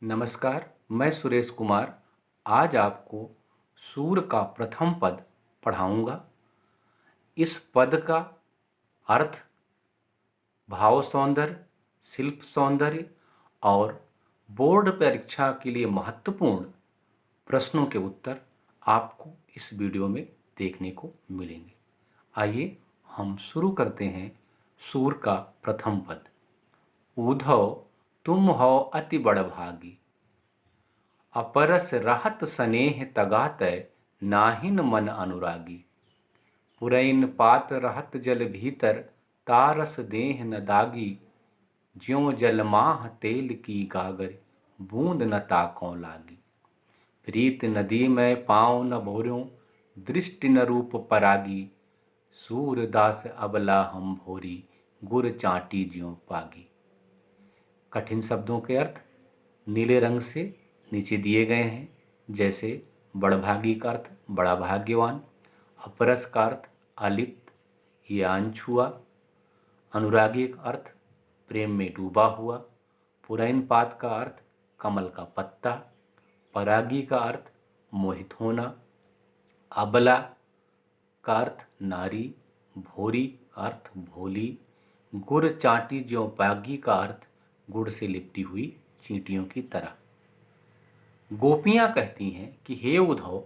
नमस्कार, मैं सुरेश कुमार आज आपको सूर का प्रथम पद पढ़ाऊंगा। इस पद का अर्थ, भाव सौंदर्य, शिल्प सौंदर्य और बोर्ड परीक्षा के लिए महत्वपूर्ण प्रश्नों के उत्तर आपको इस वीडियो में देखने को मिलेंगे। आइए हम शुरू करते हैं। सूर का प्रथम पद। उधव तुम हो अति बड़भागी, अपरस रहत स्नेह तगातय, नाहिन मन अनुरागी। पुरैन पात रहत जल भीतर, तारस देह न दागी। ज्यों जलमाह तेल की गागर, बूंद न ताकों लागी। प्रीत नदी में पाँव न भोर्यों, दृष्टि न रूप परागी। सूरदास अबला हम भोरी, गुर चाटी ज्यों पागी। कठिन शब्दों के अर्थ नीले रंग से नीचे दिए गए हैं, जैसे बड़भागी का अर्थ बड़ा भाग्यवान, अपरस का अर्थ अलिप्त या अनछुआ, अनुरागी का अर्थ प्रेम में डूबा हुआ, पुरैन पात का अर्थ कमल का पत्ता, परागी का अर्थ मोहित होना, अबला का अर्थ नारी, भोरी का अर्थ भोली, गुड़ चाटी ज्यों पागी का अर्थ गुड़ से लिपटी हुई चींटियों की तरह। गोपियां कहती हैं कि हे उद्धव,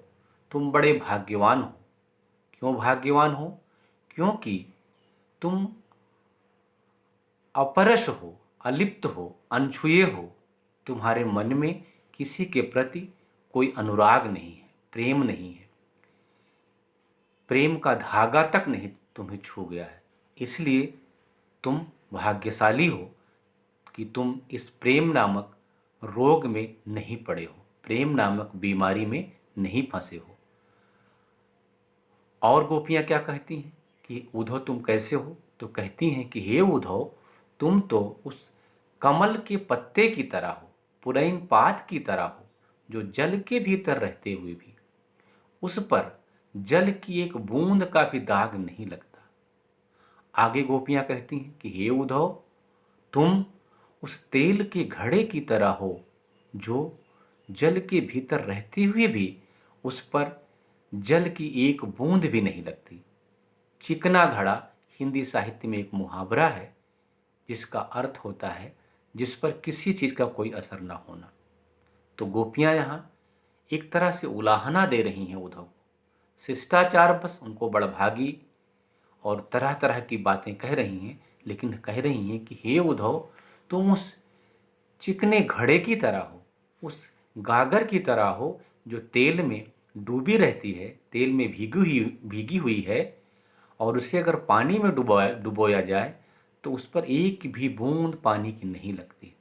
तुम बड़े भाग्यवान हो। क्यों भाग्यवान हो? क्योंकि तुम अपरश हो, अलिप्त हो, अनछुए हो। तुम्हारे मन में किसी के प्रति कोई अनुराग नहीं है, प्रेम नहीं है, प्रेम का धागा तक नहीं तुम्हें छू गया है। इसलिए तुम भाग्यशाली हो कि तुम इस प्रेम नामक रोग में नहीं पड़े हो, प्रेम नामक बीमारी में नहीं फंसे हो। और गोपियां क्या कहती हैं कि उद्धव तुम कैसे हो? तो कहती हैं कि हे उद्धव, तुम तो उस कमल के पत्ते की तरह हो, पुरैन पात की तरह हो, जो जल के भीतर रहते हुए भी उस पर जल की एक बूंद का भी दाग नहीं लगता। आगे गोपियां कहती हैं कि हे उद्धव, तुम उस तेल के घड़े की तरह हो, जो जल के भीतर रहते हुए भी उस पर जल की एक बूंद भी नहीं लगती। चिकना घड़ा हिंदी साहित्य में एक मुहावरा है, जिसका अर्थ होता है जिस पर किसी चीज का कोई असर ना होना। तो गोपियां यहाँ एक तरह से उलाहना दे रही हैं उद्धव को, शिष्टाचार बस उनको बड़भागी और तरह तरह की बातें कह रही हैं, लेकिन कह रही हैं कि हे उद्धव, तुम उस चिकने घड़े की तरह हो, उस गागर की तरह हो, जो तेल में डूबी रहती है, तेल में भीगी हुई है, और उसे अगर पानी में डुबोया जाए तो उस पर एक भी बूंद पानी की नहीं लगती।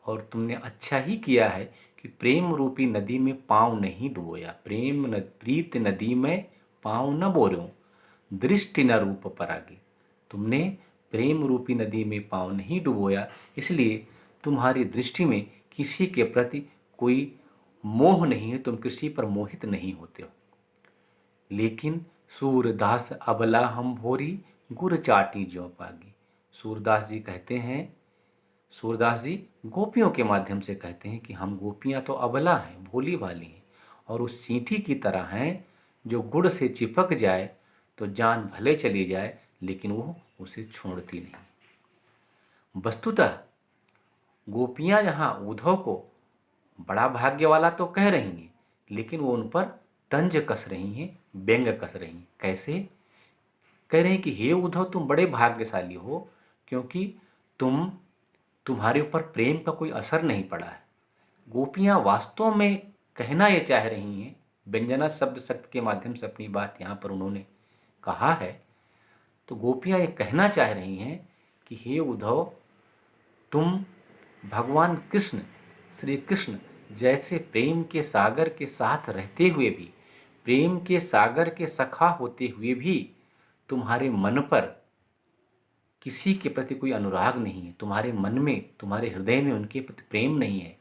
और तुमने अच्छा ही किया है कि प्रेम रूपी नदी में पाँव नहीं डुबोया। प्रीत नदी में पाँव न बोर्यों, दृष्टि न रूप परागी। तुमने प्रेम रूपी नदी में पाँव नहीं डुबोया, इसलिए तुम्हारी दृष्टि में किसी के प्रति कोई मोह नहीं है, तुम किसी पर मोहित नहीं होते हो। लेकिन सूरदास अबला हम भोरी, गुर चाटी ज्यों पागी। सूरदास जी कहते हैं, सूरदास जी गोपियों के माध्यम से कहते हैं कि हम गोपियां तो अबला हैं, भोली भाली हैं, और उस चींटी की तरह हैं जो गुड़ से चिपक जाए तो जान भले चली जाए, लेकिन वो उसे छोड़ती नहीं। वस्तुतः गोपियां यहाँ उद्धव को बड़ा भाग्य वाला तो कह रही हैं, लेकिन वो उन पर तंज कस रही हैं, व्यंग कस रही हैं। कैसे? कह रहे हैं कि हे उद्धव, तुम बड़े भाग्यशाली हो, क्योंकि तुम्हारे ऊपर प्रेम का कोई असर नहीं पड़ा है। गोपियां वास्तव में कहना ये चाह रही हैं, व्यंजना शब्द शक्ति के माध्यम से अपनी बात यहाँ पर उन्होंने कहा है। तो गोपियां ये कहना चाह रही हैं कि हे उद्धव, तुम भगवान कृष्ण, श्री कृष्ण जैसे प्रेम के सागर के साथ रहते हुए भी, प्रेम के सागर के सखा होते हुए भी तुम्हारे मन पर किसी के प्रति कोई अनुराग नहीं है, तुम्हारे मन में, तुम्हारे हृदय में उनके प्रति प्रेम नहीं है,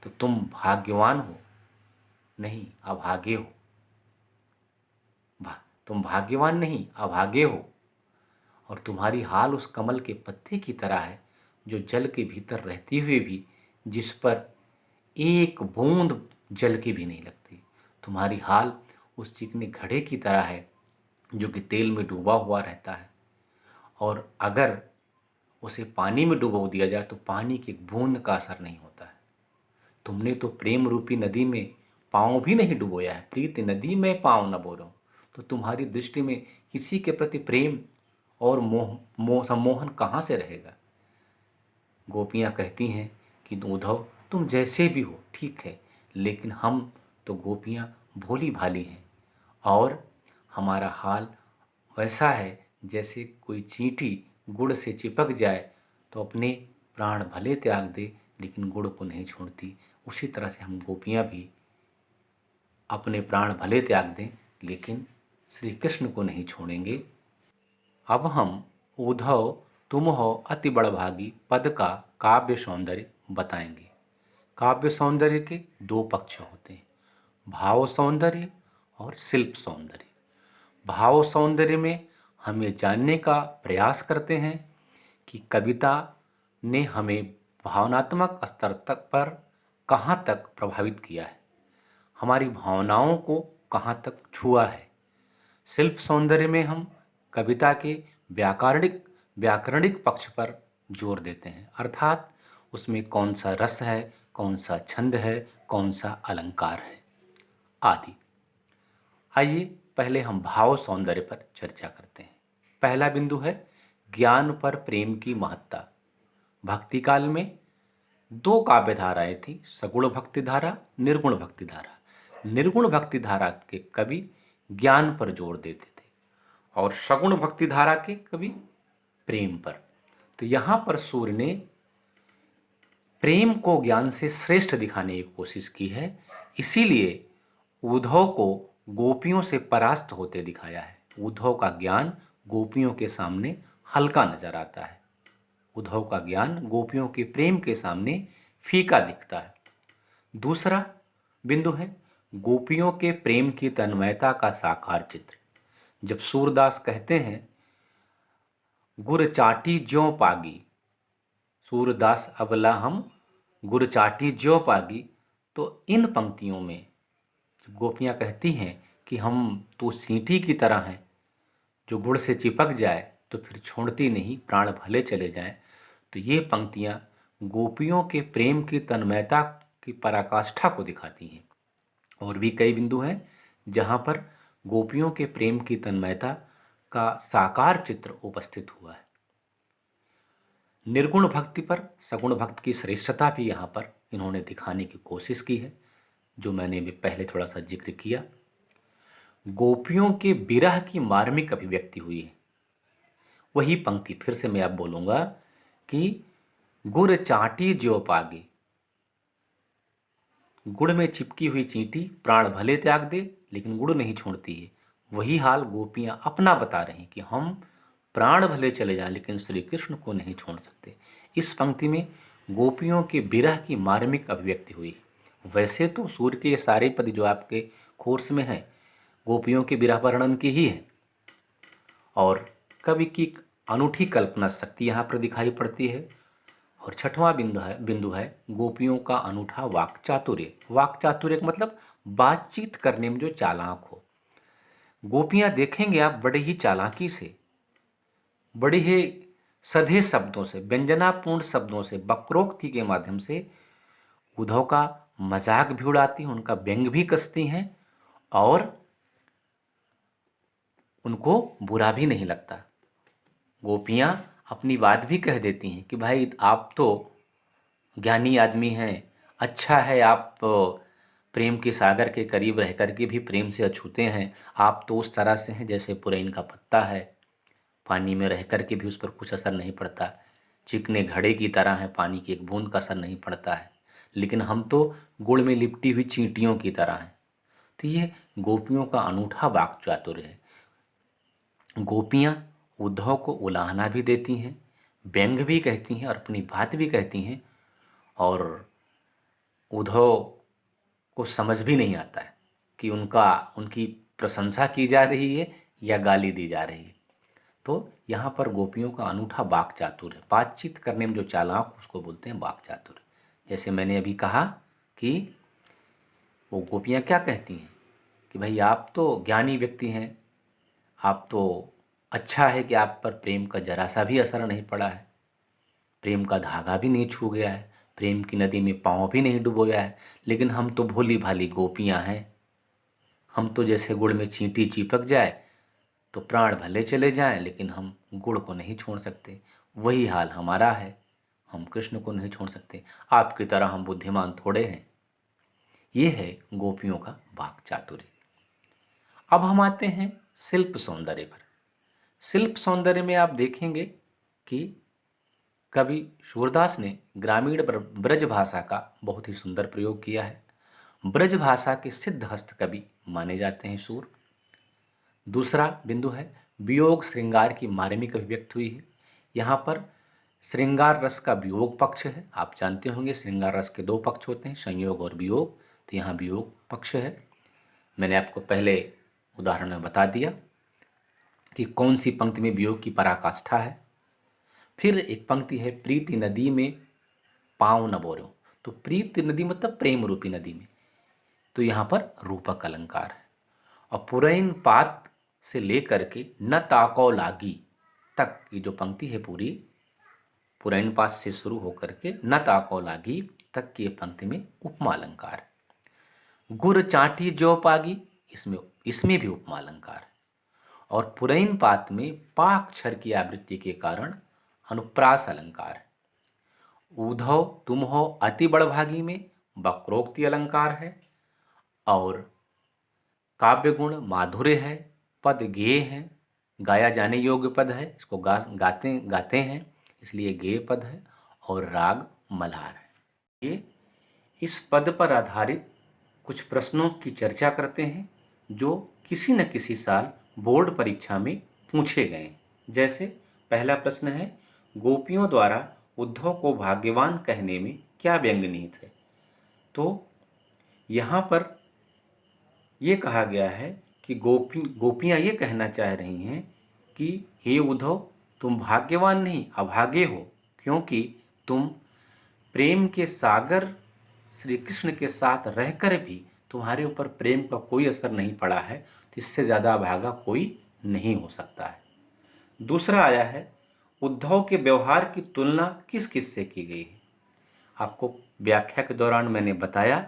तो तुम भाग्यवान हो, नहीं अभागे हो। तुम भाग्यवान नहीं, अभागे हो। और तुम्हारी हाल उस कमल के पत्ते की तरह है, जो जल के भीतर रहते हुए भी जिस पर एक बूंद जल की भी नहीं लगती। तुम्हारी हाल उस चिकने घड़े की तरह है जो कि तेल में डूबा हुआ रहता है, और अगर उसे पानी में डुबो दिया जाए तो पानी की एक बूंद का असर नहीं होता है। तुमने तो प्रेम रूपी नदी में पाँव भी नहीं डुबोया है। प्रीति नदी में पाँव न बोलो, तो तुम्हारी दृष्टि में किसी के प्रति प्रेम और मोह सम्मोहन कहाँ से रहेगा। गोपियाँ कहती हैं कि उद्धव तुम जैसे भी हो ठीक है, लेकिन हम तो गोपियाँ भोली भाली हैं, और हमारा हाल वैसा है जैसे कोई चींटी गुड़ से चिपक जाए तो अपने प्राण भले त्याग दे लेकिन गुड़ को नहीं छोड़ती। उसी तरह से हम गोपियाँ भी अपने प्राण भले त्याग दें लेकिन श्री कृष्ण को नहीं छोड़ेंगे। अब हम उद्धव तुम हो अति बड़भागी पद का काव्य सौंदर्य बताएंगे। काव्य सौंदर्य के दो पक्ष होते हैं, भाव सौंदर्य और शिल्प सौंदर्य। भाव सौंदर्य में हम ये जानने का प्रयास करते हैं कि कविता ने हमें भावनात्मक स्तर तक पर कहाँ तक प्रभावित किया है, हमारी भावनाओं को कहाँ तक छुआ है। शिल्प सौंदर्य में हम कविता के व्याकरणिक पक्ष पर जोर देते हैं, अर्थात उसमें कौन सा रस है, कौन सा छंद है, कौन सा अलंकार है आदि। आइए पहले हम भाव सौंदर्य पर चर्चा करते हैं। पहला बिंदु है ज्ञान पर प्रेम की महत्ता। भक्ति काल में दो काव्य धाराएं थी, सगुण भक्ति धारा, निर्गुण भक्ति धारा। निर्गुण भक्ति धारा के कवि ज्ञान पर जोर देते थे और सगुण भक्ति धारा के कवि प्रेम पर। तो यहाँ पर सूर्य ने प्रेम को ज्ञान से श्रेष्ठ दिखाने की कोशिश की है, इसीलिए उद्धव को गोपियों से परास्त होते दिखाया है। उद्धव का ज्ञान गोपियों के सामने हल्का नजर आता है, उद्धव का ज्ञान गोपियों के प्रेम के सामने फीका दिखता है। दूसरा बिंदु है गोपियों के प्रेम की तन्मयता का साकार चित्र। जब सूरदास कहते हैं गुर चाटी ज्यों पागी, सूरदास अबला हम गुर चाटी ज्यों पागी, तो इन पंक्तियों में गोपियाँ कहती हैं कि हम तो सींटी की तरह हैं, जो गुड़ से चिपक जाए तो फिर छोड़ती नहीं, प्राण भले चले जाएं। तो ये पंक्तियाँ गोपियों के प्रेम की तन्मयता की पराकाष्ठा को दिखाती हैं। और भी कई बिंदु हैं जहाँ पर गोपियों के प्रेम की तन्मयता का साकार चित्र उपस्थित हुआ है। निर्गुण भक्ति पर सगुण भक्ति की श्रेष्ठता भी यहाँ पर इन्होंने दिखाने की कोशिश की है, जो मैंने भी पहले थोड़ा सा जिक्र किया। गोपियों के विरह की मार्मिक अभिव्यक्ति हुई है। वही पंक्ति फिर से मैं अब बोलूँगा कि गुड़ चाटी ज्यों पागी, गुड़ में चिपकी हुई चींटी प्राण भले त्याग दे लेकिन गुड़ नहीं छोड़ती है। वही हाल गोपियाँ अपना बता रही कि हम प्राण भले चले जाएं लेकिन श्री कृष्ण को नहीं छोड़ सकते। इस पंक्ति में गोपियों के विरह की मार्मिक अभिव्यक्ति हुई। वैसे तो सूर्य के ये सारे पद जो आपके कोर्स में है गोपियों के विरह वर्णन की ही है, और कवि की अनूठी कल्पना शक्ति यहाँ पर दिखाई पड़ती है। और छठवां बिंदु है गोपियों का अनूठा वाक चातुर्य। वाक चातुर्य का मतलब बातचीत करने में जो चालाक हो। गोपियाँ देखेंगे आप बड़े ही चालाकी से, बड़े ही सधे शब्दों से, व्यंजनापूर्ण शब्दों से, वक्रोक्ति के माध्यम से उद्धव का मजाक भी उड़ाती हैं, उनका व्यंग भी कसती हैं और उनको बुरा भी नहीं लगता। गोपियाँ अपनी बात भी कह देती हैं कि भाई आप तो ज्ञानी आदमी हैं, अच्छा है आप प्रेम के सागर के करीब रह कर के भी प्रेम से अछूते हैं। आप तो उस तरह से हैं जैसे पुरैन का पत्ता है, पानी में रह कर के भी उस पर कुछ असर नहीं पड़ता, चिकने घड़े की तरह है, पानी की एक बूंद का असर नहीं पड़ता है, लेकिन हम तो गुड़ में लिपटी हुई चींटियों की तरह हैं। तो ये गोपियों का अनूठा वाक चातुर्य है। गोपियाँ उद्धव को उलाहना भी देती हैं, व्यंग भी कहती हैं और अपनी बात भी कहती हैं, और उद्धव को समझ भी नहीं आता है कि उनकी प्रशंसा की जा रही है या गाली दी जा रही है। तो यहाँ पर गोपियों का अनूठा वाक चातुर्य, बातचीत करने में जो चालाक उसको बोलते हैं वाक चातुर्य। जैसे मैंने अभी कहा कि वो गोपियाँ क्या कहती हैं कि भाई आप तो ज्ञानी व्यक्ति हैं, आप तो अच्छा है कि आप पर प्रेम का जरा सा भी असर नहीं पड़ा है, प्रेम का धागा भी नहीं छू गया है, प्रेम की नदी में पाँव भी नहीं डुबोया है, लेकिन हम तो भोली भाली गोपियाँ हैं। हम तो जैसे गुड़ में चींटी चिपक जाए तो प्राण भले चले जाएं, लेकिन हम गुड़ को नहीं छोड़ सकते। वही हाल हमारा है, हम कृष्ण को नहीं छोड़ सकते। आपकी तरह हम बुद्धिमान थोड़े हैं। ये है गोपियों का वाक चातुर्य। अब हम आते हैं शिल्प सौंदर्य पर। शिल्प सौंदर्य में आप देखेंगे कि कवि सूरदास ने ग्रामीण ब्रज भाषा का बहुत ही सुंदर प्रयोग किया है। ब्रज भाषा के सिद्ध हस्त कवि माने जाते हैं सूर। दूसरा बिंदु है वियोग श्रृंगार की मार्मिक अभिव्यक्त हुई है। यहाँ पर श्रृंगार रस का वियोग पक्ष है। आप जानते होंगे श्रृंगार रस के दो पक्ष होते हैं, संयोग और वियोग। तो यहाँ वियोग पक्ष है। मैंने आपको पहले उदाहरण में बता दिया कि कौन सी पंक्ति में वियोग की पराकाष्ठा है। फिर एक पंक्ति है प्रीति नदी में पाँव न बोरो। तो प्रीति नदी मतलब प्रेम रूपी नदी में, तो यहाँ पर रूपक अलंकार है। और पुरैन पात से लेकर के न ताको लागी तक की जो पंक्ति है पूरी, पुरैन पात से शुरू होकर के न ताको लागी तक की पंक्ति में उपमा अलंकार है। गुर चाटी जो पागी, इसमें भी उपमा अलंकार है। और पुरैन पात में पाक्षर की आवृत्ति के कारण अनुप्रास अलंकार है। ऊधव तुम हो अति बड़भागी में वक्रोक्ति अलंकार है। और काव्य गुण माधुर्य है, पद गेय है, गाया जाने योग्य पद है, इसको गाते हैं इसलिए गेय पद है। और राग मल्हार है। ये इस पद पर आधारित कुछ प्रश्नों की चर्चा करते हैं जो किसी न किसी साल बोर्ड परीक्षा में पूछे गए। जैसे पहला प्रश्न है गोपियों द्वारा उद्धव को भाग्यवान कहने में क्या व्यंग निहित है। तो यहाँ पर यह कहा गया है कि गोपियाँ ये कहना चाह रही हैं कि हे उद्धव, तुम भाग्यवान नहीं अभागे हो, क्योंकि तुम प्रेम के सागर श्री कृष्ण के साथ रहकर भी तुम्हारे ऊपर प्रेम का कोई असर नहीं पड़ा है। तो इससे ज़्यादा अभागा कोई नहीं हो सकता है। दूसरा आया है उद्धव के व्यवहार की तुलना किस किस से की गई है। आपको व्याख्या के दौरान मैंने बताया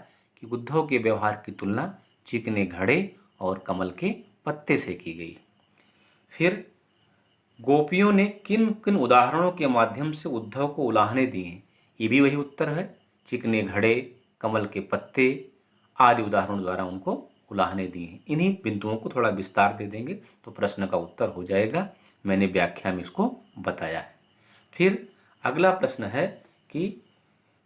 कि उद्धव के व्यवहार की तुलना चिकने घड़े और कमल के पत्ते से की गई। फिर गोपियों ने किन किन उदाहरणों के माध्यम से उद्धव को उलाहने दिए हैं, ये भी वही उत्तर है। चिकने घड़े, कमल के पत्ते आदि उदाहरणों द्वारा उनको उलाहने दिए हैं। इन्हीं बिंदुओं को थोड़ा विस्तार दे देंगे तो प्रश्न का उत्तर हो जाएगा। मैंने व्याख्या में इसको बताया है। फिर अगला प्रश्न है कि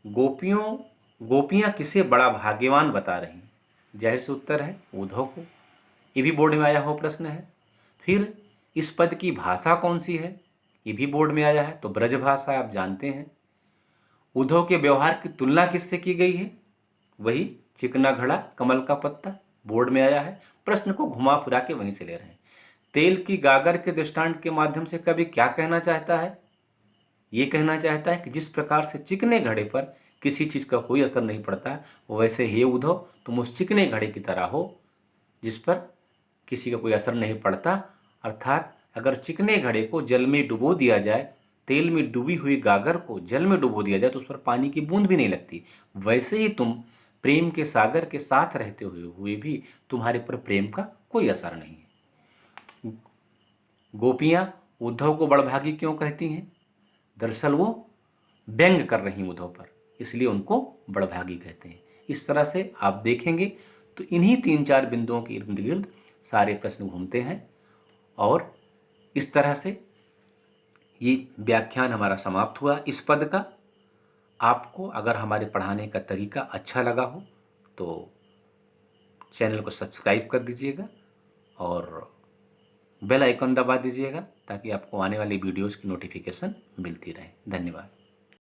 गोपियाँ किसे बड़ा भाग्यवान बता रही हैं। जाहिर से उत्तर है उद्धव को। ये भी बोर्ड में आया हुआ प्रश्न है। फिर इस पद की भाषा कौन सी है, ये भी बोर्ड में आया है। तो ब्रज भाषा आप जानते हैं। उद्धव के व्यवहार की तुलना किससे की गई है, वही चिकना घड़ा कमल का पत्ता, बोर्ड में आया है। प्रश्न को घुमा फिरा के वहीं से ले रहे हैं। तेल की गागर के दृष्टांत के माध्यम से कवि क्या कहना चाहता है, ये कहना चाहता है कि जिस प्रकार से चिकने घड़े पर किसी चीज़ का कोई असर नहीं पड़ता, वैसे हे उद्धव तुम उस चिकने घड़े की तरह हो जिस पर किसी का कोई असर नहीं पड़ता। अर्थात अगर चिकने घड़े को जल में डुबो दिया जाए, तेल में डूबी हुई गागर को जल में डुबो दिया जाए तो उस पर पानी की बूंद भी नहीं लगती। वैसे ही तुम प्रेम के सागर के साथ रहते हुए भी तुम्हारे पर प्रेम का कोई असर नहीं है। गोपियाँ उद्धव को बड़भागी क्यों कहती हैं, दरअसल वो व्यंग कर रही उद्धव पर, इसलिए उनको बड़भागी कहते हैं। इस तरह से आप देखेंगे तो इन्हीं 3-4 बिंदुओं के इर्द गिर्द सारे प्रश्न घूमते हैं। और इस तरह से ये व्याख्यान हमारा समाप्त हुआ इस पद का। आपको अगर हमारे पढ़ाने का तरीका अच्छा लगा हो तो चैनल को सब्सक्राइब कर दीजिएगा और बेल आइकन दबा दीजिएगा ताकि आपको आने वाली वीडियोज़ की नोटिफिकेशन मिलती रहे। धन्यवाद।